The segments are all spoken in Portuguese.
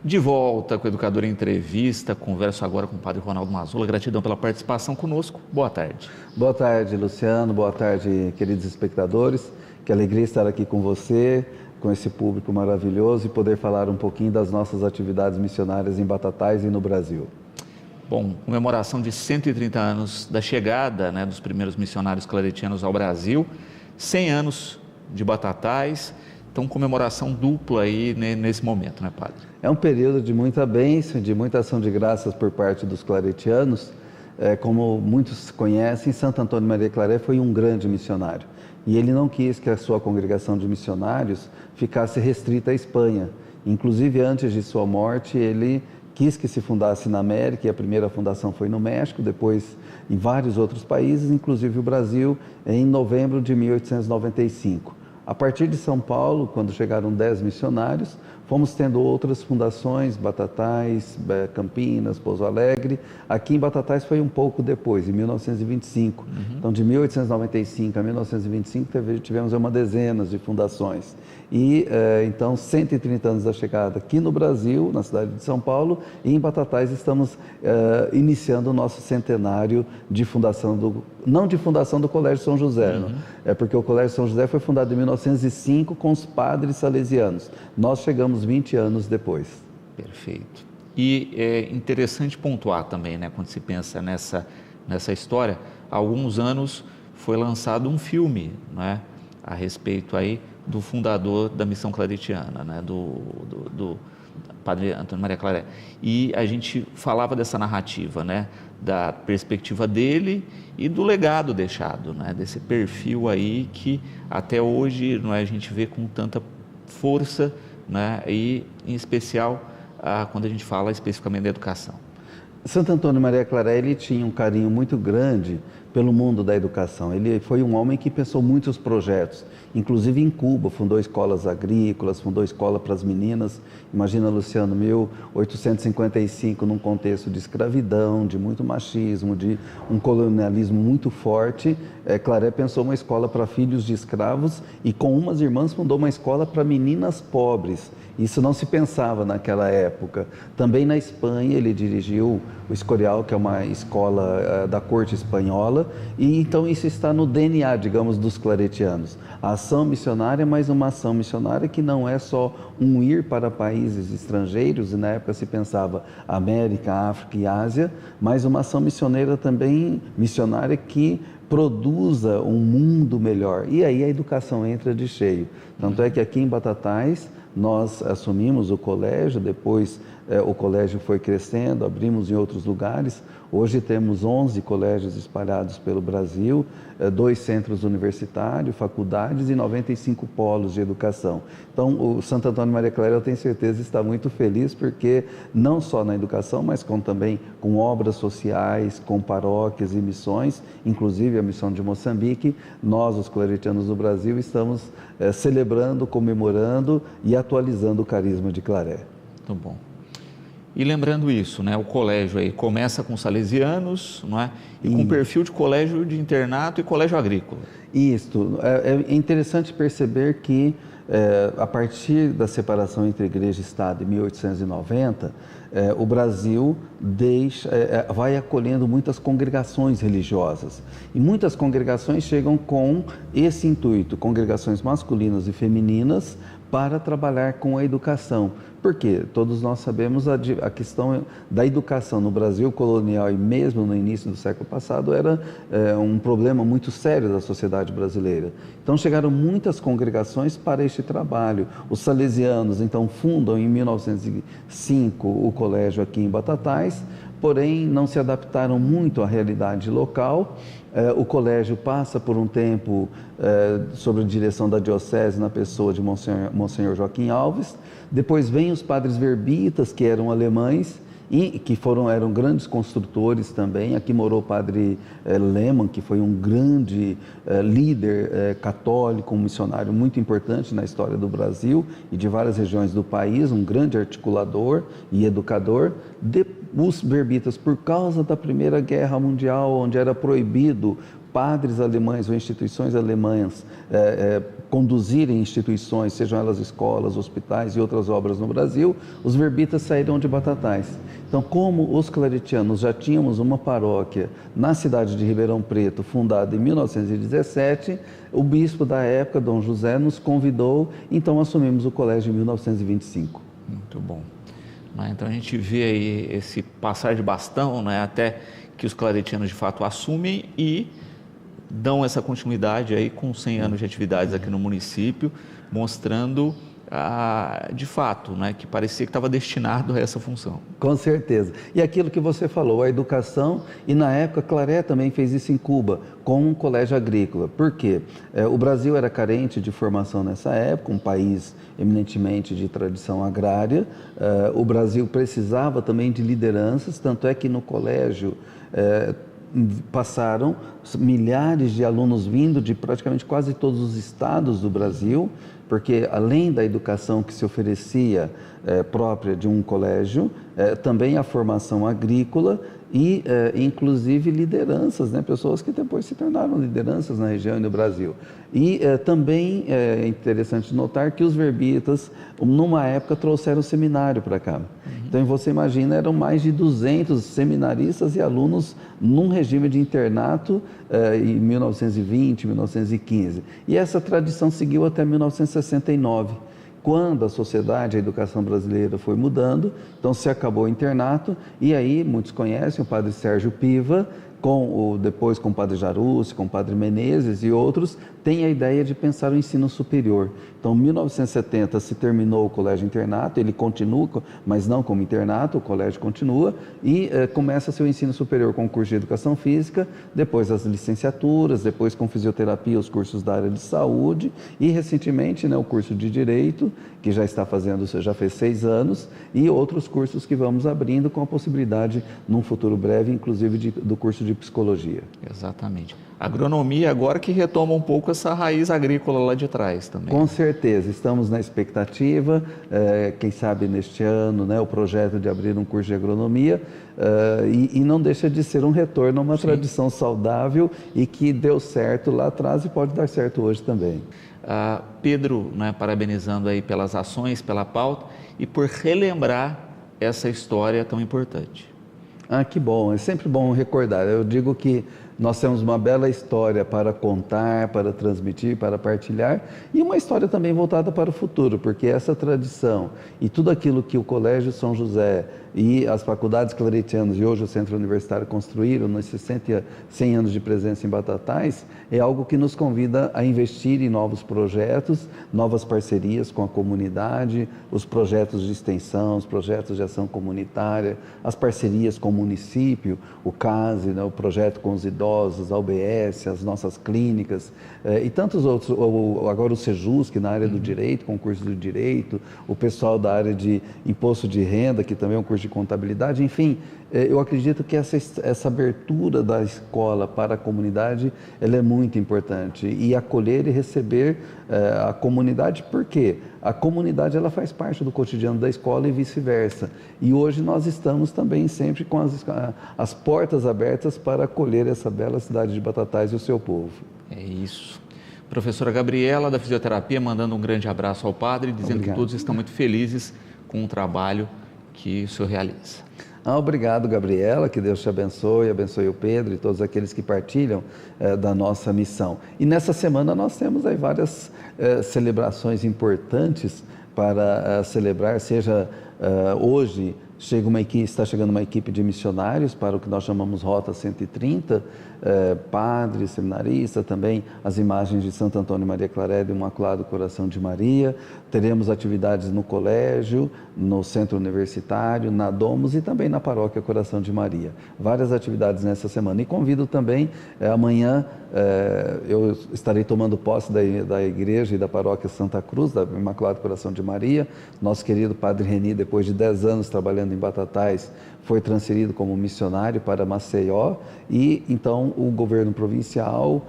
De volta com o Educador em Entrevista, converso agora com o Padre Ronaldo Mazzola. Gratidão pela participação conosco. Boa tarde. Boa tarde, Luciano. Boa tarde, queridos espectadores. Que alegria estar aqui com você, com esse público maravilhoso e poder falar um pouquinho das nossas atividades missionárias em Batatais e no Brasil. Bom, comemoração de 130 anos da chegada, dos primeiros missionários claretianos ao Brasil, 100 anos de Batatais. Então, comemoração dupla aí nesse momento, Padre? É um período de muita bênção, de muita ação de graças por parte dos claretianos. Como muitos conhecem, Santo Antônio Maria Claret foi um grande missionário. E ele não quis que a sua congregação de missionários ficasse restrita à Espanha. Inclusive, antes de sua morte, ele quis que se fundasse na América, e a primeira fundação foi no México, depois em vários outros países, inclusive o Brasil, em novembro de 1895. A partir de São Paulo, quando chegaram 10 missionários, fomos tendo outras fundações, Batatais, Campinas, Pouso Alegre. Aqui em Batatais foi um pouco depois, em 1925. Então, de 1895 a 1925, tivemos uma dezena de fundações. E, então, 130 anos da chegada aqui no Brasil, na cidade de São Paulo, e em Batatais estamos iniciando o nosso centenário de fundação não de fundação do Colégio São José, porque o Colégio São José foi fundado em 1905 com os padres salesianos. Nós chegamos 20 anos depois. Perfeito. E é interessante pontuar também, quando se pensa nessa história, há alguns anos foi lançado um filme, a respeito aí do fundador da missão claretiana, do Padre Antônio Maria Claret. E a gente falava dessa narrativa, da perspectiva dele e do legado deixado, desse perfil aí que até hoje a gente vê com tanta força, e em especial quando a gente fala especificamente da educação. Santo Antônio Maria Claret, ele tinha um carinho muito grande pelo mundo da educação. Ele foi um homem que pensou muitos projetos, inclusive em Cuba, fundou escolas agrícolas, fundou escola para as meninas. Imagina, Luciano, 1855, num contexto de escravidão, de muito machismo, de um colonialismo muito forte. Claret pensou uma escola para filhos de escravos e com umas irmãs fundou uma escola para meninas pobres. Isso não se pensava naquela época. Também na Espanha ele dirigiu o Escorial, que é uma escola da corte espanhola, e então isso está no DNA, digamos, dos claretianos. A ação missionária, mas uma ação missionária que não é só um ir para países estrangeiros, e na época se pensava América, África e Ásia, mas uma ação missionária também, missionária que produza um mundo melhor. E aí a educação entra de cheio. Tanto é que aqui em Batatais nós assumimos o colégio, depois o colégio foi crescendo, abrimos em outros lugares. Hoje temos 11 colégios espalhados pelo Brasil, 2 centros universitários, faculdades e 95 polos de educação. Então, o Santo Antônio Maria Claret, eu tenho certeza, está muito feliz porque não só na educação, mas também com obras sociais, com paróquias e missões, inclusive a missão de Moçambique, nós, os claretianos do Brasil, estamos celebrando, comemorando e atualizando o carisma de Claret. Muito bom. E lembrando isso, o colégio aí começa com salesianos, e com perfil de colégio de internato e colégio agrícola. Isso. É interessante perceber que a partir da separação entre Igreja e Estado em 1890, o Brasil vai acolhendo muitas congregações religiosas. E muitas congregações chegam com esse intuito, congregações masculinas e femininas, para trabalhar com a educação. Porque todos nós sabemos a questão da educação no Brasil colonial e mesmo no início do século passado era um problema muito sério da sociedade brasileira. Então chegaram muitas congregações para este trabalho. Os salesianos então fundam em 1905 o colégio aqui em Batatais, porém não se adaptaram muito à realidade local. O colégio passa por um tempo sob a direção da diocese na pessoa de Monsenhor Joaquim Alves. Depois vêm os padres verbitas, que eram alemães e que eram grandes construtores também. Aqui morou o padre Lehmann, que foi um grande líder católico, um missionário muito importante na história do Brasil e de várias regiões do país, um grande articulador e educador. Os verbitas, por causa da Primeira Guerra Mundial, onde era proibido padres alemães ou instituições alemãs conduzirem instituições, sejam elas escolas, hospitais e outras obras no Brasil, os verbitas saíram de Batatais. Então, como os claretianos já tínhamos uma paróquia na cidade de Ribeirão Preto, fundada em 1917, o bispo da época, Dom José, nos convidou, então assumimos o colégio em 1925. Muito bom. Então a gente vê aí esse passar de bastão, né, até que os claretianos de fato assumem e dão essa continuidade aí com 100 anos de atividades aqui no município, mostrando de fato, né, que parecia que estava destinado a essa função. Com certeza. E aquilo que você falou, a educação, e na época Claré também fez isso em Cuba, com um colégio agrícola. Por quê? O Brasil era carente de formação nessa época, um país eminentemente de tradição agrária. O Brasil precisava também de lideranças, tanto é que no colégio passaram milhares de alunos vindo de praticamente quase todos os estados do Brasil, porque além da educação que se oferecia própria de um colégio, também a formação agrícola e inclusive lideranças, né? Pessoas que depois se tornaram lideranças na região e no Brasil. E também é interessante notar que os verbitas, numa época, trouxeram seminário para cá. Então você imagina, eram mais de 200 seminaristas e alunos num regime de internato em 1920, 1915. E essa tradição seguiu até 1969. Quando a sociedade, a educação brasileira foi mudando, então se acabou o internato, e aí muitos conhecem o padre Sérgio Piva, depois com o padre Jarucci, com o padre Menezes e outros, tem a ideia de pensar o ensino superior. Então, em 1970 se terminou o colégio internato, ele continua, mas não como internato, o colégio continua, e começa seu ensino superior com o curso de educação física, depois as licenciaturas, depois com fisioterapia, os cursos da área de saúde, e recentemente, né, o curso de direito, que já fez 6 anos, e outros cursos que vamos abrindo com a possibilidade, num futuro breve, inclusive do curso de psicologia. Exatamente. Agronomia agora que retoma um pouco essa raiz agrícola lá de trás também. Com certeza, estamos na expectativa, quem sabe neste ano, né, o projeto de abrir um curso de agronomia, e não deixa de ser um retorno a uma tradição saudável e que deu certo lá atrás e pode dar certo hoje também. Pedro, né, parabenizando aí pelas ações, pela pauta e por relembrar essa história tão importante. Que bom, é sempre bom recordar. Eu digo que nós temos uma bela história para contar, para transmitir, para partilhar, e uma história também voltada para o futuro, porque essa tradição e tudo aquilo que o Colégio São José e as faculdades claretianas e hoje o Centro Universitário construíram nesses 100 anos de presença em Batatais, é algo que nos convida a investir em novos projetos, novas parcerias com a comunidade, os projetos de extensão, os projetos de ação comunitária, as parcerias com o município, o CASE, né, o projeto com os idosos, a UBS, as nossas clínicas e tantos outros, agora o Sejusc na área do direito, concurso do direito, o pessoal da área de imposto de renda, que também é um curso de contabilidade, enfim, eu acredito que essa abertura da escola para a comunidade, ela é muito importante, e acolher e receber a comunidade, porque a comunidade ela faz parte do cotidiano da escola e vice-versa, e hoje nós estamos também sempre com as portas abertas para acolher essa bela cidade de Batatais e o seu povo. É isso. Professora Gabriela da Fisioterapia, mandando um grande abraço ao padre, dizendo Obrigado. Que todos estão muito felizes com o trabalho que o senhor realiza. Obrigado, Gabriela, que Deus te abençoe o Pedro e todos aqueles que partilham da nossa missão. E nessa semana nós temos aí várias celebrações importantes para celebrar, seja hoje está chegando uma equipe de missionários para o que nós chamamos Rota 130, padres, seminaristas, também as imagens de Santo Antônio e Maria Claré do Imaculado Coração de Maria. Teremos atividades no colégio, no centro universitário, na Domus e também na paróquia Coração de Maria. Várias atividades nessa semana. E convido também, amanhã eu estarei tomando posse da igreja e da paróquia Santa Cruz, da Imaculado Coração de Maria. Nosso querido Padre Reni, depois de 10 anos trabalhando em Batatais, foi transferido como missionário para Maceió e então o governo provincial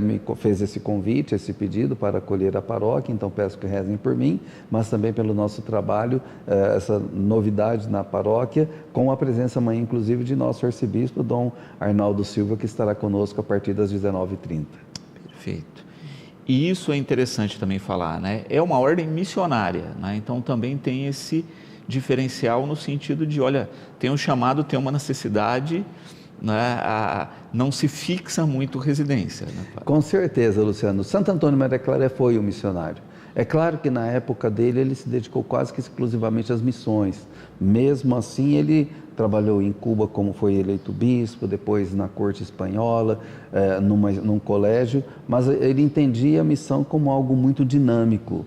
me fez esse convite, esse pedido para acolher a paróquia, então peço que rezem por mim, mas também pelo nosso trabalho, essa novidade na paróquia, com a presença amanhã inclusive de nosso arcebispo, Dom Arnaldo Silva, que estará conosco a partir das 19h30. 1930. Perfeito. E isso é interessante também falar, né? É uma ordem missionária, né? Então também tem esse diferencial no sentido de, olha, tem um chamado, tem uma necessidade, né? Não se fixa muito residência, né, padre? Com certeza, Luciano. Santo Antônio Maria Clara foi um missionário. É claro que na época dele ele se dedicou quase que exclusivamente às missões. Mesmo assim, ele trabalhou em Cuba como foi eleito bispo, depois na corte espanhola, num colégio, mas ele entendia a missão como algo muito dinâmico.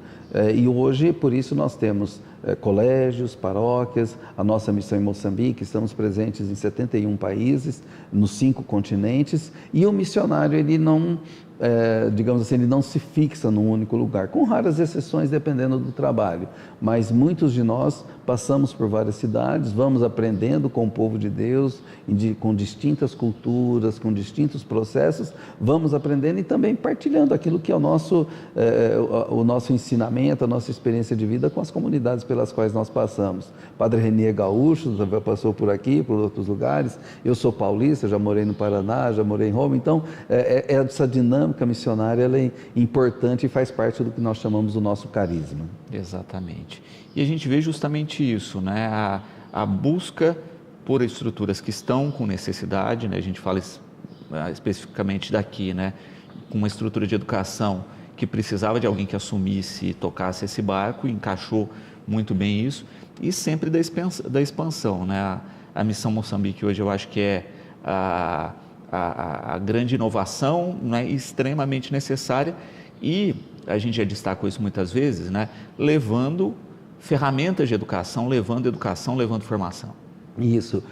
E hoje, por isso, nós temos colégios, paróquias, a nossa missão em Moçambique, estamos presentes em 71 países, nos 5 continentes, e o missionário, ele não, digamos assim, ele não se fixa num único lugar, com raras exceções dependendo do trabalho, mas muitos de nós passamos por várias cidades, vamos aprendendo com o povo de Deus, com distintas culturas, com distintos processos, vamos aprendendo e também partilhando aquilo que é o nosso ensinamento, a nossa experiência de vida com as comunidades pelas quais nós passamos. Padre Renier Gaúcho também passou por aqui, por outros lugares, eu sou paulista, já morei no Paraná, já morei em Roma, então essa dinâmica missionária ela é importante e faz parte do que nós chamamos o nosso carisma. Exatamente. E a gente vê justamente isso, né? A busca por estruturas que estão com necessidade, né? A gente fala especificamente daqui, né? Com uma estrutura de educação que precisava de alguém que assumisse e tocasse esse barco, e encaixou muito bem isso, e sempre da expansão, né? A Missão Moçambique hoje eu acho que é a grande inovação, né? Extremamente necessária, e a gente já destacou isso muitas vezes, né? Levando ferramentas de educação, levando formação. Isso.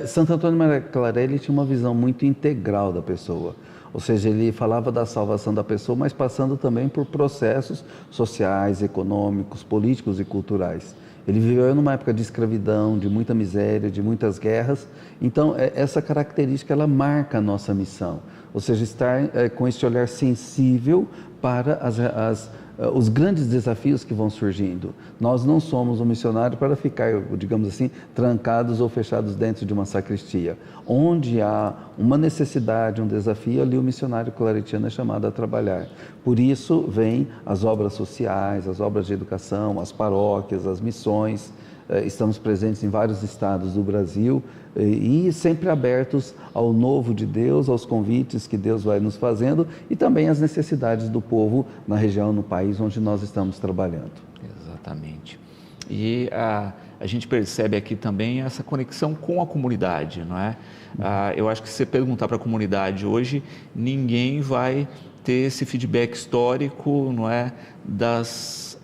Santo Antônio Maria Clara, ele tinha uma visão muito integral da pessoa. Ou seja, ele falava da salvação da pessoa, mas passando também por processos sociais, econômicos, políticos e culturais. Ele viveu numa época de escravidão, de muita miséria, de muitas guerras. Então, essa característica, ela marca a nossa missão. Ou seja, estar com esse olhar sensível para os grandes desafios que vão surgindo. Nós não somos um missionário para ficar, digamos assim, trancados ou fechados dentro de uma sacristia. Onde há uma necessidade, um desafio, ali o missionário claretiano é chamado a trabalhar. Por isso vêm as obras sociais, as obras de educação, as paróquias, as missões. Estamos presentes em vários estados do Brasil e sempre abertos ao novo de Deus, aos convites que Deus vai nos fazendo e também às necessidades do povo na região, no país onde nós estamos trabalhando. Exatamente. E a gente percebe aqui também essa conexão com a comunidade, não é? Eu acho que se você perguntar para a comunidade hoje, ninguém vai ter esse feedback histórico, não é? Das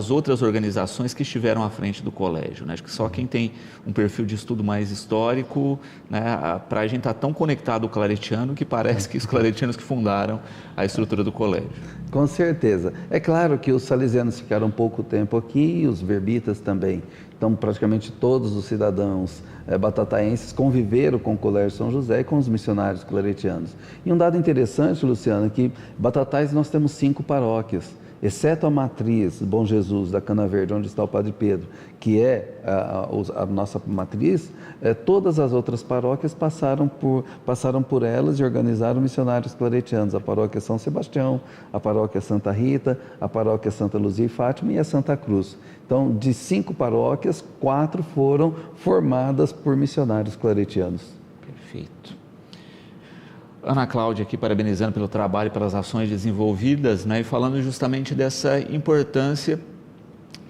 outras organizações que estiveram à frente do colégio, né? Acho que só quem tem um perfil de estudo mais histórico, né? Para a gente estar tão conectado ao claretiano que parece que os claretianos que fundaram a estrutura do colégio. Com certeza. É claro que os salesianos ficaram pouco tempo aqui e os verbitas também. Então, praticamente todos os cidadãos batataenses conviveram com o Colégio São José e com os missionários claretianos. E um dado interessante, Luciano, é que Batatais nós temos 5 paróquias. Exceto a matriz Bom Jesus da Cana Verde, onde está o Padre Pedro, que é a nossa matriz, todas as outras paróquias passaram por elas e organizaram missionários claretianos. A paróquia São Sebastião, a paróquia Santa Rita, a paróquia Santa Luzia e Fátima e a Santa Cruz. Então, de 5 paróquias, 4 foram formadas por missionários claretianos. Perfeito. Ana Cláudia aqui parabenizando pelo trabalho, pelas ações desenvolvidas, né, e falando justamente dessa importância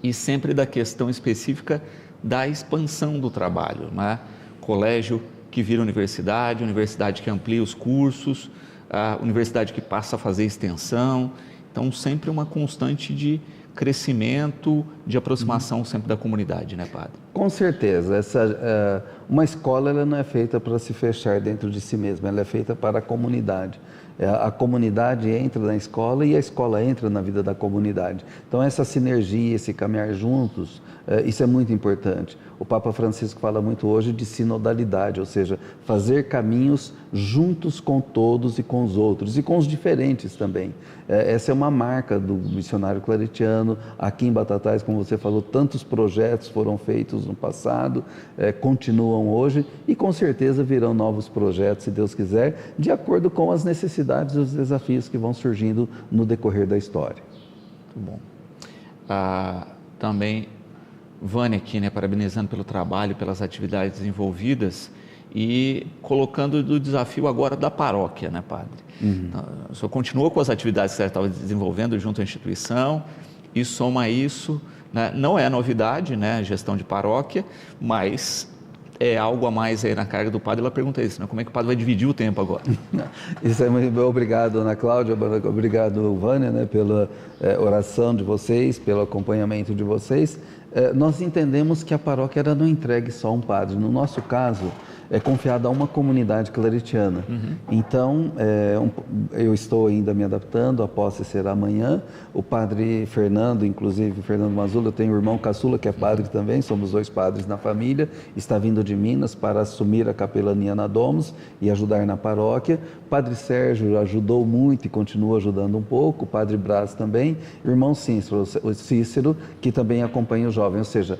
e sempre da questão específica da expansão do trabalho, né? Colégio que vira universidade, universidade que amplia os cursos, a universidade que passa a fazer extensão, então sempre uma constante de crescimento, de aproximação sempre da comunidade, né, padre? Com certeza. Uma escola ela não é feita para se fechar dentro de si mesma, ela é feita para a comunidade. A comunidade entra na escola e a escola entra na vida da comunidade. Então, essa sinergia, esse caminhar juntos, isso é muito importante. O Papa Francisco fala muito hoje de sinodalidade, ou seja, fazer caminhos juntos com todos e com os outros, e com os diferentes também. Essa é uma marca do missionário claretiano. Aqui em Batatais, como você falou, tantos projetos foram feitos no passado, continuam hoje, e com certeza virão novos projetos, se Deus quiser, de acordo com as necessidades e os desafios que vão surgindo no decorrer da história. Muito bom. Também Vânia aqui, né, parabenizando pelo trabalho, pelas atividades desenvolvidas e colocando o desafio agora da paróquia, né, padre? Então, o senhor continua com as atividades que você estava desenvolvendo junto à instituição e soma isso, né, não é novidade, né, a gestão de paróquia, mas é algo a mais aí na carga do padre. Ela pergunta isso, né, como é que o padre vai dividir o tempo agora? Isso é muito bom. Obrigado, Ana Cláudia, obrigado, Vânia, né, pela oração de vocês, pelo acompanhamento de vocês. Nós entendemos que a paróquia era não entregue só a um padre. No nosso caso, é confiada a uma comunidade claretiana. Então, eu estou ainda me adaptando, a posse será amanhã. O padre Fernando, inclusive, Fernando Mazula, eu tenho um irmão caçula que é padre também, somos 2 padres na família, está vindo de Minas para assumir a capelania na Domus e ajudar na paróquia. O padre Sérgio ajudou muito e continua ajudando um pouco, o padre Braz também, irmão Cícero, que também acompanha o jovem, ou seja,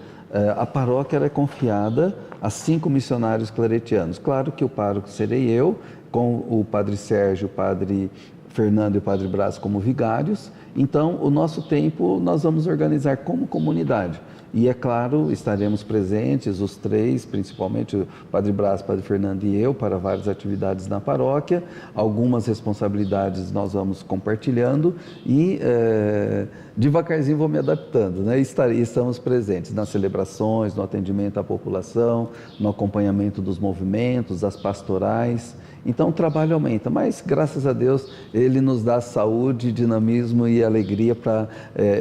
a paróquia é confiada a 5 missionários claretianos. Claro que o pároco serei eu, com o padre Sérgio, o padre Fernando e o padre Braz como vigários. Então, o nosso tempo nós vamos organizar como comunidade. E, é claro, estaremos presentes, os 3, principalmente o padre Braz, o padre Fernando e eu, para várias atividades na paróquia. Algumas responsabilidades nós vamos compartilhando e devagarzinho vou me adaptando, né? Estamos presentes nas celebrações, no atendimento à população, no acompanhamento dos movimentos, das pastorais. Então o trabalho aumenta, mas graças a Deus Ele nos dá saúde, dinamismo e alegria para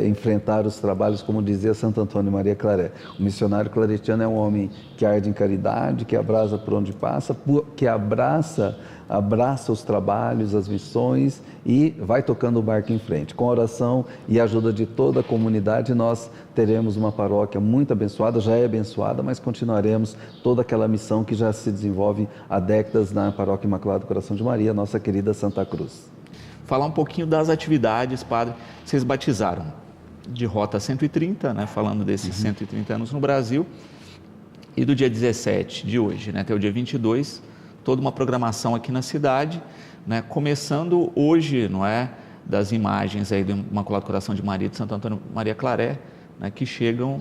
enfrentar os trabalhos, como dizia Santo Antônio Maria Claret. O missionário claretiano é um homem que arde em caridade, que abraça por onde passa, que abraça os trabalhos, as missões e vai tocando o barco em frente. Com a oração e a ajuda de toda a comunidade, nós teremos uma paróquia muito abençoada, já é abençoada, mas continuaremos toda aquela missão que já se desenvolve há décadas na Paróquia Imaculado Coração de Maria, nossa querida Santa Cruz. Falar um pouquinho das atividades, padre. Vocês batizaram de Rota 130, né, falando desses 130 anos no Brasil, e do dia 17 de hoje, né, até o dia 22, toda uma programação aqui na cidade, né, começando hoje, não é, das imagens aí do Imaculado Coração de Maria, de Santo Antônio Maria Claret, né, que chegam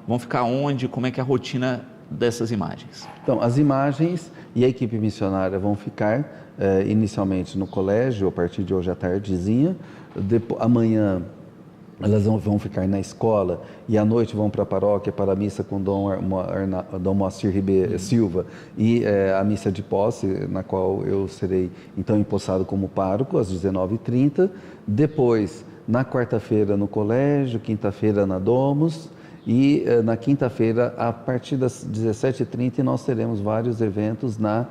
vão ficar onde, como é que é a rotina dessas imagens? Então, as imagens e a equipe missionária vão ficar inicialmente no colégio, a partir de hoje à tardezinha. Amanhã elas vão ficar na escola e à noite vão para a paróquia para a missa com Dom Moacir Silva e a missa de posse, na qual eu serei então empossado como pároco às 19h30. Depois, na quarta-feira no colégio, quinta-feira na Domus e na quinta-feira, a partir das 17h30, nós teremos vários eventos na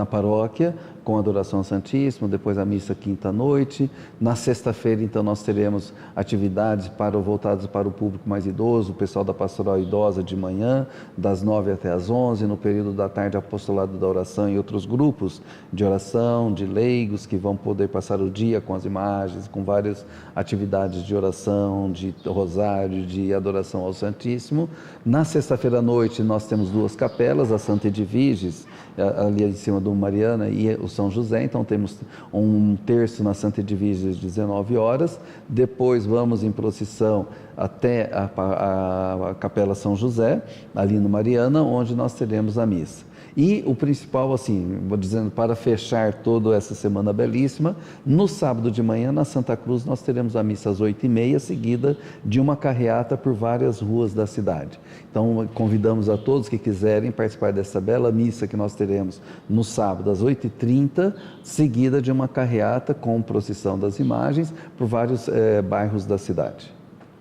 paróquia, com adoração ao Santíssimo, depois a missa quinta-noite. Na sexta-feira, então, nós teremos atividades voltadas para o público mais idoso, o pessoal da pastoral idosa de manhã, das 9 até as 11, no período da tarde, apostolado da oração e outros grupos de oração, de leigos, que vão poder passar o dia com as imagens, com várias atividades de oração, de rosário, de adoração ao Santíssimo. Na sexta-feira à noite, nós temos 2 capelas, a Santa Edviges, ali em cima do Mariana, e o São José. Então temos um terço na Santa Edviges às 19 horas, depois vamos em procissão até a Capela São José, ali no Mariana, onde nós teremos a missa. E o principal, assim, vou dizendo, para fechar toda essa semana belíssima, no sábado de manhã, na Santa Cruz, nós teremos a missa às 8h30, seguida de uma carreata por várias ruas da cidade. Então, convidamos a todos que quiserem participar dessa bela missa que nós teremos no sábado, às 8h30, seguida de uma carreata com procissão das imagens por vários bairros da cidade.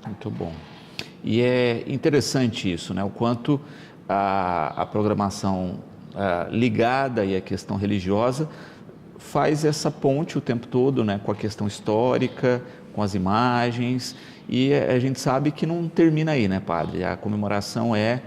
Muito bom. E é interessante isso, né? O quanto a programação ligada e a questão religiosa faz essa ponte o tempo todo, né, com a questão histórica, com as imagens, e a gente sabe que não termina aí, né, padre? A comemoração é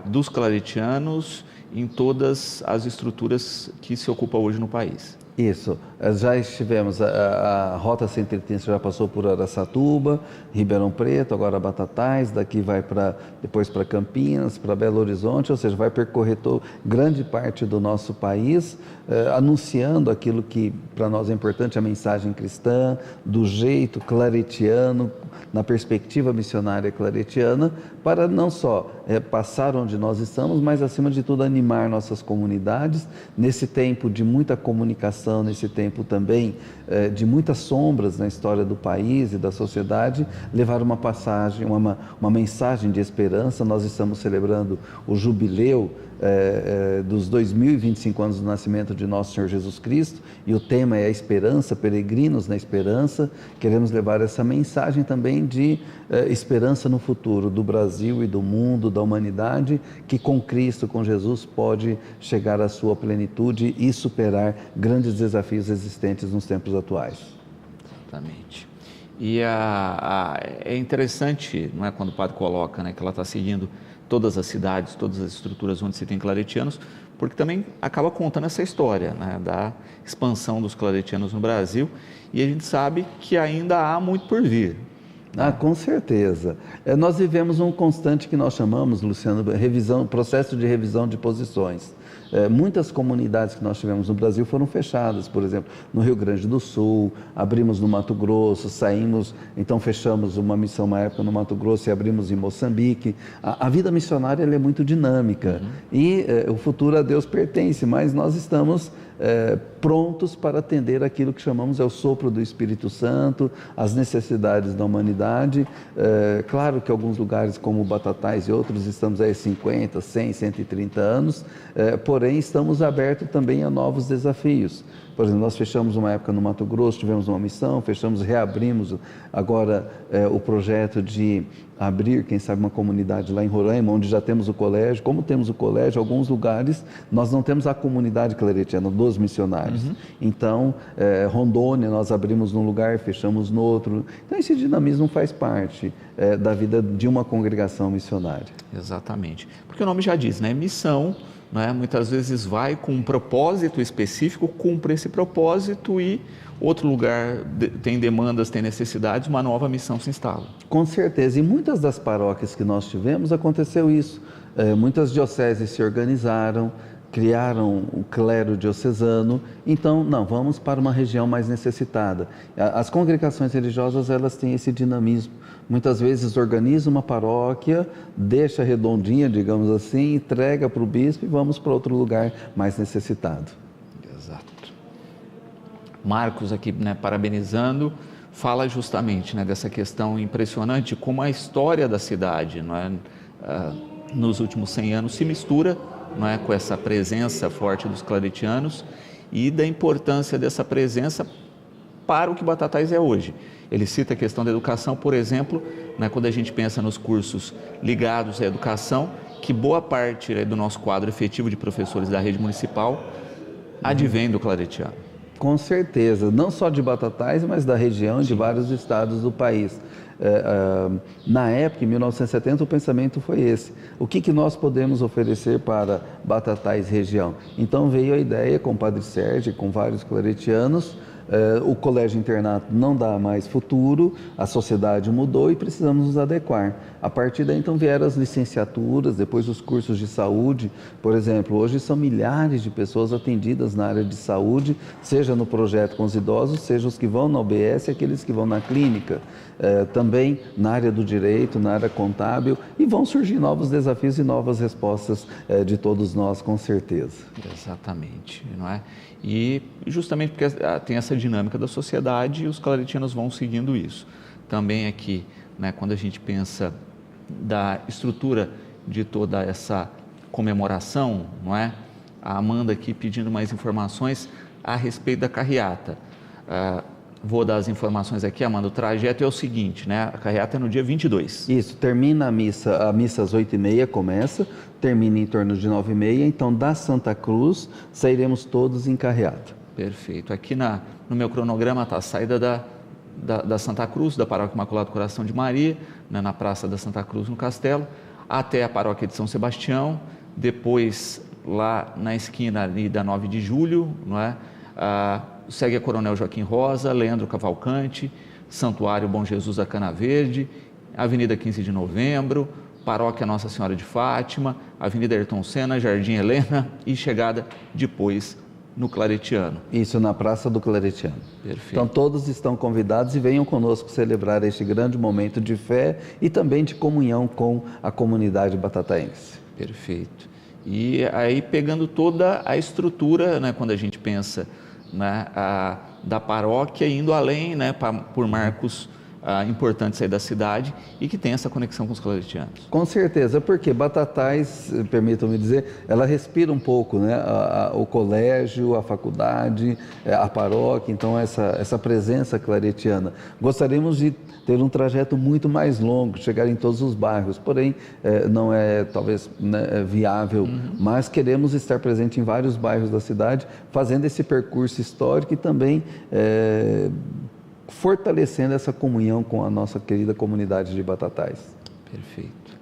dos claretianos em todas as estruturas que se ocupam hoje no país. Isso, já estivemos, a Rota 130 já passou por Araçatuba, Ribeirão Preto, agora Batatais, daqui vai depois para Campinas, para Belo Horizonte, ou seja, vai percorrer grande parte do nosso país, anunciando aquilo que para nós é importante, a mensagem cristã, do jeito claretiano, na perspectiva missionária claretiana, para não só passar onde nós estamos, mas acima de tudo animar nossas comunidades, nesse tempo de muita comunicação, nesse tempo também de muitas sombras na história do país e da sociedade, levar uma passagem, uma mensagem de esperança. Nós estamos celebrando o jubileu dos 2025 anos do nascimento de nosso Senhor Jesus Cristo, e o tema é a esperança, peregrinos na esperança. Queremos levar essa mensagem também de esperança no futuro do Brasil e do mundo, da humanidade, que com Cristo, com Jesus, pode chegar à sua plenitude e superar grandes desafios existentes nos tempos atuais. Exatamente. E é interessante, não é, quando o padre coloca, né, que ela está seguindo todas as cidades, todas as estruturas onde se tem claretianos, porque também acaba contando essa história, né, da expansão dos claretianos no Brasil, e a gente sabe que ainda há muito por vir. Com certeza. Nós vivemos um constante que nós chamamos, Luciano, processo de revisão de posições. Muitas comunidades que nós tivemos no Brasil foram fechadas, por exemplo, no Rio Grande do Sul, abrimos no Mato Grosso, então fechamos uma missão uma época no Mato Grosso e abrimos em Moçambique. A vida missionária ela é muito dinâmica e o futuro a Deus pertence, mas nós estamos prontos para atender aquilo que chamamos o sopro do Espírito Santo, as necessidades da humanidade. Claro que alguns lugares como Batatais e outros estamos aí 50, 100, 130 anos, porém estamos abertos também a novos desafios. Por exemplo, nós fechamos uma época no Mato Grosso, tivemos uma missão, reabrimos agora o projeto de abrir, quem sabe, uma comunidade lá em Roraima, onde já temos o colégio. Como temos o colégio, alguns lugares nós não temos a comunidade claretiana dos missionários. Então, Rondônia, nós abrimos num lugar, fechamos no outro. Então, esse dinamismo faz parte da vida de uma congregação missionária. Exatamente. Porque o nome já diz, né? Missão, né? Muitas vezes vai com um propósito específico, cumpre esse propósito e outro lugar tem demandas, tem necessidades, uma nova missão se instala. Com certeza. Em muitas das paróquias que nós tivemos aconteceu isso. Muitas dioceses se organizaram, criaram o clero diocesano, então, vamos para uma região mais necessitada. As congregações religiosas, elas têm esse dinamismo. Muitas vezes organiza uma paróquia, deixa redondinha, digamos assim, entrega para o bispo e vamos para outro lugar mais necessitado. Exato. Marcos aqui, né, parabenizando, fala justamente, né, dessa questão impressionante, como a história da cidade, não é, nos últimos 100 anos se mistura, não é, com essa presença forte dos claretianos e da importância dessa presença para o que Batatais é hoje. Ele cita a questão da educação, por exemplo, né, quando a gente pensa nos cursos ligados à educação, que boa parte, né, do nosso quadro efetivo de professores da rede municipal advém do claretiano. Com certeza, não só de Batatais, mas da região, de vários estados do país. Na época, em 1970, o pensamento foi esse. O que nós podemos oferecer para Batatais região? Então veio a ideia com o Padre Sérgio, com vários claretianos. O colégio internato não dá mais futuro, a sociedade mudou e precisamos nos adequar. A partir daí, então, vieram as licenciaturas, depois os cursos de saúde. Por exemplo, hoje são milhares de pessoas atendidas na área de saúde, seja no projeto com os idosos, seja os que vão na UBS, aqueles que vão na clínica, também na área do direito, na área contábil, e vão surgir novos desafios e novas respostas de todos nós, com certeza. Exatamente, não é? E justamente porque tem essa dinâmica da sociedade e os claretianos vão seguindo isso. Também aqui, né, quando a gente pensa da estrutura de toda essa comemoração, não é? A Amanda aqui pedindo mais informações a respeito da carreata. Vou dar as informações aqui, Amanda. O trajeto é o seguinte, né? A carreata é no dia 22. Isso, termina a missa às 8h30 começa, termina em torno de 9h30, então da Santa Cruz sairemos todos em carreata. Perfeito. Aqui no meu cronograma está a saída da Santa Cruz, da Paróquia Imaculado Coração de Maria, né, na Praça da Santa Cruz, no Castelo, até a Paróquia de São Sebastião, depois lá na esquina ali da 9 de Julho, não é? Segue a Coronel Joaquim Rosa, Leandro Cavalcante, Santuário Bom Jesus da Cana Verde, Avenida 15 de Novembro, Paróquia Nossa Senhora de Fátima, Avenida Ayrton Senna, Jardim Helena e chegada depois no Claretiano. Isso, na Praça do Claretiano. Perfeito. Então todos estão convidados e venham conosco celebrar este grande momento de fé e também de comunhão com a comunidade batataense. Perfeito. E aí pegando toda a estrutura, né, quando a gente pensa, né, da paróquia, indo além, né, por marcos importantes aí da cidade e que tem essa conexão com os claretianos. Com certeza, porque Batatais, permitam-me dizer, ela respira um pouco, né? O colégio, a faculdade, a paróquia, então essa presença claretiana. Gostaríamos de ter um trajeto muito mais longo, chegar em todos os bairros, porém não é talvez, né, viável, mas queremos estar presente em vários bairros da cidade, fazendo esse percurso histórico e também fortalecendo essa comunhão com a nossa querida comunidade de Batatais. Perfeito.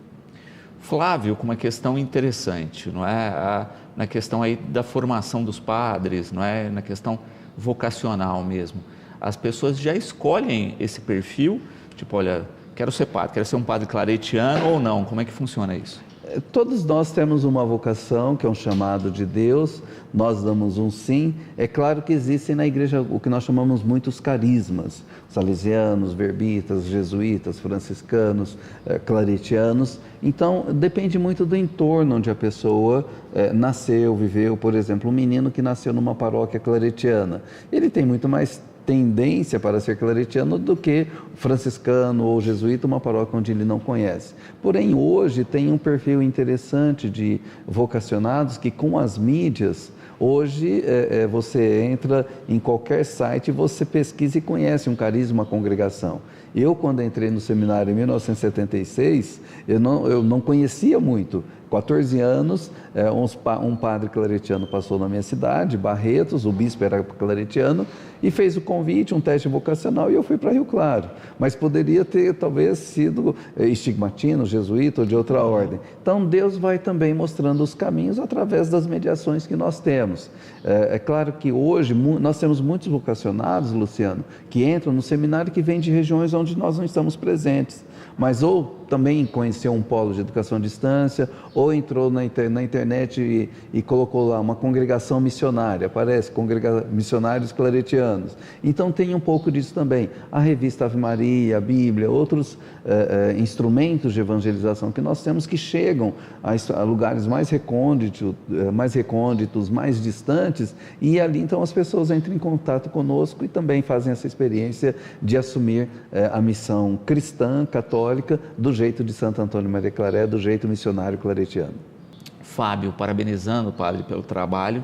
Flávio, com uma questão interessante, não é? Na questão aí da formação dos padres, não é? Na questão vocacional mesmo. As pessoas já escolhem esse perfil, tipo, olha, quero ser padre, quero ser um padre claretiano ou não? Como é que funciona isso? Todos nós temos uma vocação, que é um chamado de Deus, nós damos um sim. É claro que existem na igreja o que nós chamamos muitos carismas, salesianos, verbitas, jesuítas, franciscanos, claretianos. Então, depende muito do entorno onde a pessoa nasceu, viveu. Por exemplo, um menino que nasceu numa paróquia claretiana, ele tem muito mais tendência para ser claretiano do que franciscano ou jesuíta, uma paróquia onde ele não conhece. Porém, hoje tem um perfil interessante de vocacionados que com as mídias, hoje você entra em qualquer site, você pesquisa e conhece um carisma, uma congregação. Eu, quando entrei no seminário em 1976, eu não conhecia muito. 14 anos, um padre claretiano passou na minha cidade, Barretos, o bispo era claretiano, e fez o convite, um teste vocacional, e eu fui para Rio Claro. Mas poderia ter, talvez, sido estigmatino, jesuíta ou de outra ordem. Então, Deus vai também mostrando os caminhos através das mediações que nós temos. É claro que hoje nós temos muitos vocacionados, Luciano, que entram no seminário que vêm de regiões onde nós não estamos presentes. Mas ou também conheceu um polo de educação à distância, ou entrou na internet e colocou lá uma congregação missionária, aparece missionários claretianos. Então tem um pouco disso também. A revista Ave Maria, a Bíblia, outros instrumentos de evangelização que nós temos que chegam a lugares mais recônditos, mais distantes, e ali então as pessoas entram em contato conosco e também fazem essa experiência de assumir a missão cristã, católica, do jeito de Santo Antônio Maria Claré, do jeito missionário claretiano. Fábio, parabenizando o padre pelo trabalho,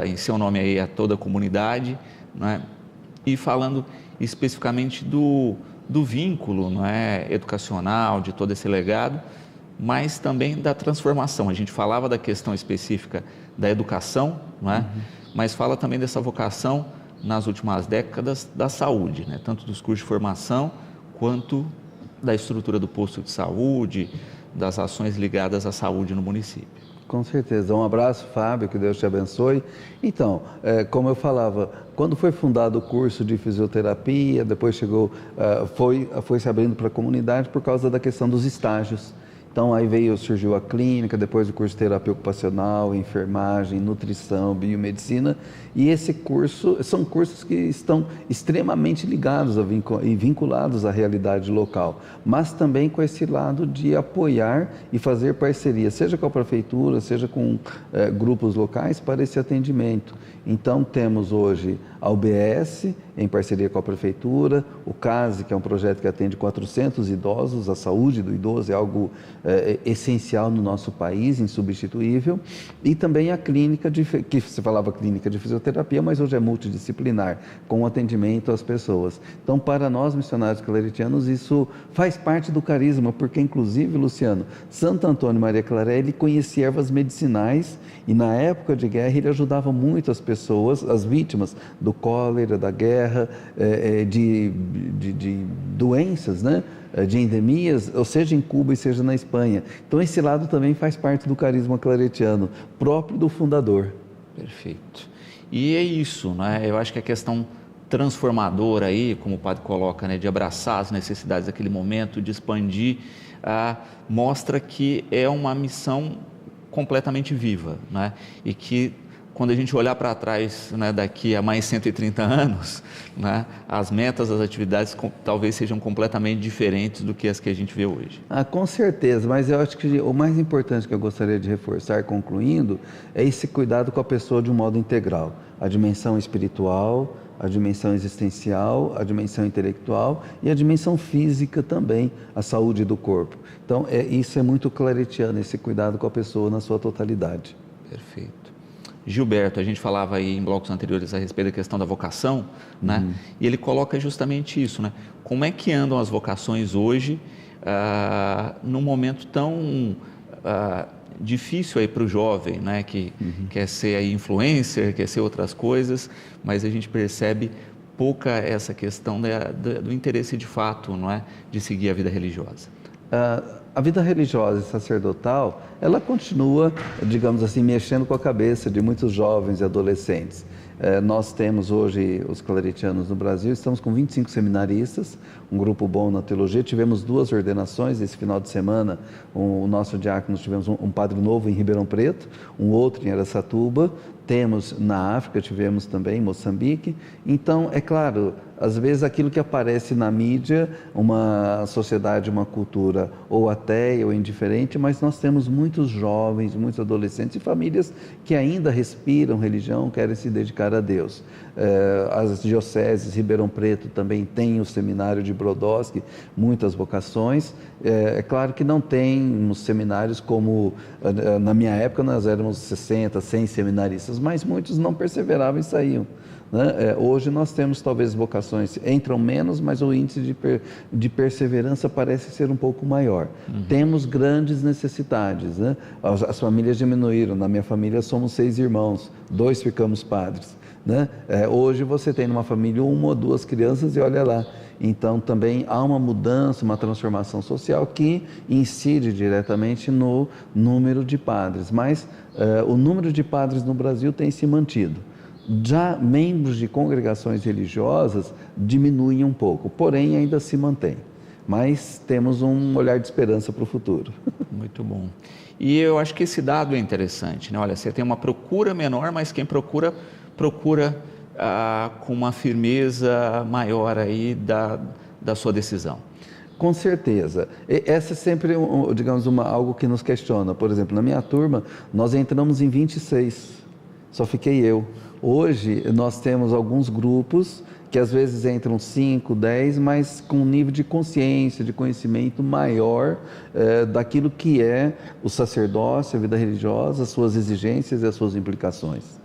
em seu nome aí a toda a comunidade, não é? E falando especificamente do vínculo, não é, educacional, de todo esse legado, mas também da transformação. A gente falava da questão específica da educação, não é? Mas fala também dessa vocação nas últimas décadas da saúde, né? Tanto dos cursos de formação quanto da estrutura do posto de saúde, das ações ligadas à saúde no município. Com certeza. Um abraço, Fábio, que Deus te abençoe. Então, como eu falava, quando foi fundado o curso de fisioterapia, depois foi se abrindo para a comunidade por causa da questão dos estágios. Então, aí surgiu a clínica, depois o curso de terapia ocupacional, enfermagem, nutrição, biomedicina. E esse curso, são cursos que estão extremamente ligados e vinculados à realidade local, mas também com esse lado de apoiar e fazer parceria, seja com a prefeitura, seja com grupos locais para esse atendimento. Então, temos hoje a UBS, em parceria com a Prefeitura, o CASE, que é um projeto que atende 400 idosos, a saúde do idoso é algo essencial no nosso país, insubstituível, e também a clínica, que se falava clínica de fisioterapia, mas hoje é multidisciplinar, com atendimento às pessoas. Então, para nós, missionários claretianos, isso faz parte do carisma, porque, inclusive, Luciano, Santo Antônio Maria Claret, ele conhecia ervas medicinais e, na época de guerra, ele ajudava muito as pessoas, as vítimas do cólera, da guerra, de doenças, né? De endemias, ou seja em Cuba e seja na Espanha. Então esse lado também faz parte do carisma claretiano, próprio do fundador. Perfeito. E é isso, né? Eu acho que a questão transformadora aí, como o padre coloca, né, de abraçar as necessidades daquele momento, de expandir, mostra que é uma missão completamente viva, né? E que quando a gente olhar para trás, né, daqui a mais 130 anos, né, as metas, as atividades talvez sejam completamente diferentes do que as que a gente vê hoje. Com certeza, mas eu acho que o mais importante que eu gostaria de reforçar, concluindo, é esse cuidado com a pessoa de um modo integral. A dimensão espiritual, a dimensão existencial, a dimensão intelectual e a dimensão física também, a saúde do corpo. Então, isso é muito claretiano, esse cuidado com a pessoa na sua totalidade. Perfeito. Gilberto, a gente falava aí em blocos anteriores a respeito da questão da vocação, né? E ele coloca justamente isso, né? Como é que andam as vocações hoje, num momento tão difícil aí para o jovem, né? Que quer ser aí influencer, quer ser outras coisas, mas a gente percebe pouca essa questão do interesse de fato, não é? De seguir a vida religiosa. A vida religiosa e sacerdotal, ela continua, digamos assim, mexendo com a cabeça de muitos jovens e adolescentes. Nós temos hoje, os claretianos no Brasil, estamos com 25 seminaristas, um grupo bom na teologia. Tivemos 2 ordenações esse final de semana. O nosso diácono, tivemos um padre novo em Ribeirão Preto, um outro em Araçatuba. Temos na África, tivemos também em Moçambique. Então, é claro, às vezes aquilo que aparece na mídia, uma sociedade, uma cultura ou ateia ou indiferente, mas nós temos muitos jovens, muitos adolescentes e famílias que ainda respiram religião, querem se dedicar a Deus. As dioceses, Ribeirão Preto também tem o seminário de Brodowski, muitas vocações. É claro que não tem uns seminários como, na minha época nós éramos 60, 100 seminaristas, mas muitos não perseveravam e saíam. Hoje nós temos talvez vocações, entram menos, mas o índice de perseverança parece ser um pouco maior. Temos grandes necessidades, né? As famílias diminuíram, na minha família somos 6 irmãos, 2 ficamos padres, né? Hoje você tem numa família 1 ou 2 crianças e olha lá. Então também há uma mudança, uma transformação social que incide diretamente no número de padres, mas o número de padres no Brasil tem se mantido. Já membros de congregações religiosas diminuem um pouco, porém ainda se mantém. Mas temos um olhar de esperança para o futuro. Muito bom. E eu acho que esse dado é interessante, né? Olha, você tem uma procura menor, mas quem procura com uma firmeza maior aí da sua decisão. Com certeza. Essa é sempre, digamos, algo que nos questiona. Por exemplo, na minha turma, nós entramos em 26, só fiquei eu. Hoje, nós temos alguns grupos que às vezes entram 5, 10, mas com um nível de consciência, de conhecimento maior daquilo que é o sacerdócio, a vida religiosa, as suas exigências e as suas implicações.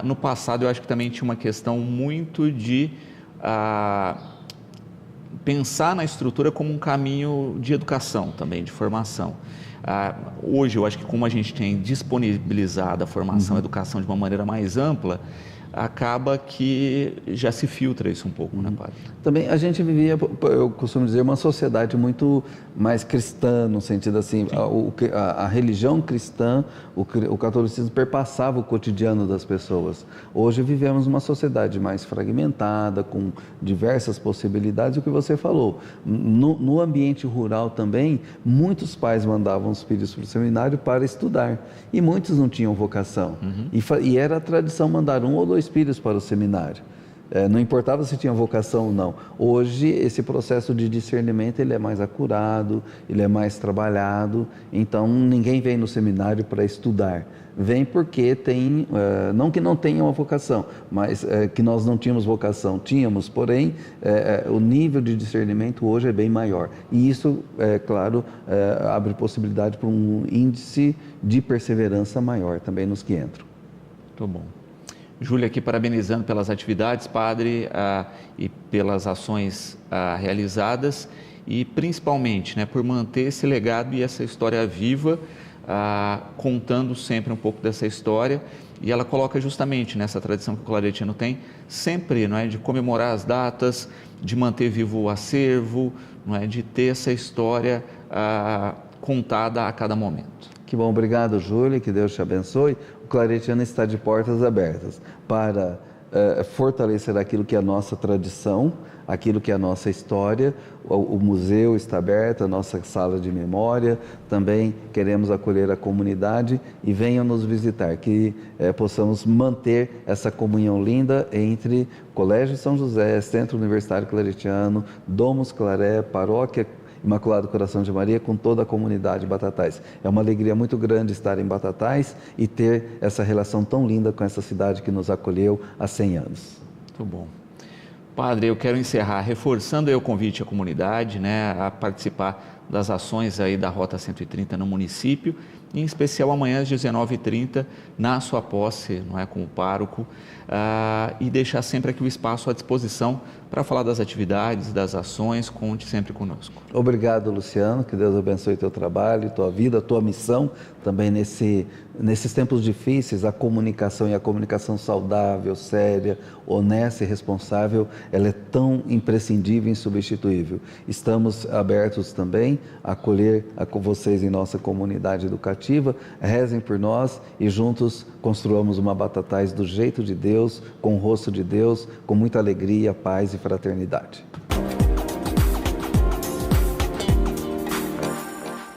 No passado, eu acho que também tinha uma questão muito de pensar na estrutura como um caminho de educação também, de formação. Hoje, eu acho que como a gente tem disponibilizado a formação e a educação de uma maneira mais ampla, acaba que já se filtra isso um pouco, né, padre? Também a gente vivia, eu costumo dizer, uma sociedade muito mais cristã, no sentido assim, a religião cristã, o catolicismo perpassava o cotidiano das pessoas. Hoje vivemos uma sociedade mais fragmentada, com diversas possibilidades, o que você falou. No ambiente rural também, muitos pais mandavam os filhos para o seminário para estudar, e muitos não tinham vocação. E era a tradição mandar 1 ou 2 filhos para o seminário. Não importava se tinha vocação ou não. Hoje, esse processo de discernimento ele é mais acurado, ele é mais trabalhado. Então, ninguém vem no seminário para estudar. Vem porque tem, não que não tenha uma vocação, mas que nós não tínhamos vocação. Tínhamos, porém, o nível de discernimento hoje é bem maior. E isso, claro, abre possibilidade para um índice de perseverança maior também nos que entram. Muito bom. Júlia aqui parabenizando pelas atividades, padre, e pelas ações realizadas e principalmente, né, por manter esse legado e essa história viva, contando sempre um pouco dessa história. E ela coloca justamente nessa tradição que o Claretiano tem, sempre, não é, de comemorar as datas, de manter vivo o acervo, não é, de ter essa história contada a cada momento. Que bom, obrigado, Júlia, que Deus te abençoe. O Claretiano está de portas abertas para fortalecer aquilo que é a nossa tradição, aquilo que é a nossa história. O museu está aberto, a nossa sala de memória, também queremos acolher a comunidade e venham nos visitar, que possamos manter essa comunhão linda entre Colégio São José, Centro Universitário Claretiano, Domus Claré, Paróquia Imaculado Coração de Maria, com toda a comunidade de Batatais. É uma alegria muito grande estar em Batatais e ter essa relação tão linda com essa cidade que nos acolheu há 100 anos. Muito bom. Padre, eu quero encerrar reforçando aí o convite à comunidade, né, a participar das ações aí da Rota 130 no município, em especial amanhã às 19h30, na sua posse, não é, como pároco, e deixar sempre aqui o espaço à disposição para falar das atividades, das ações. Conte sempre conosco. Obrigado, Luciano, que Deus abençoe teu trabalho, tua vida, tua missão, também nesses tempos difíceis, a comunicação, e a comunicação saudável, séria, honesta e responsável, ela é tão imprescindível e insubstituível. Estamos abertos também a acolher vocês em nossa comunidade educativa, rezem por nós e juntos construamos uma Batatais do jeito de Deus, com o rosto de Deus, com muita alegria, paz e fraternidade.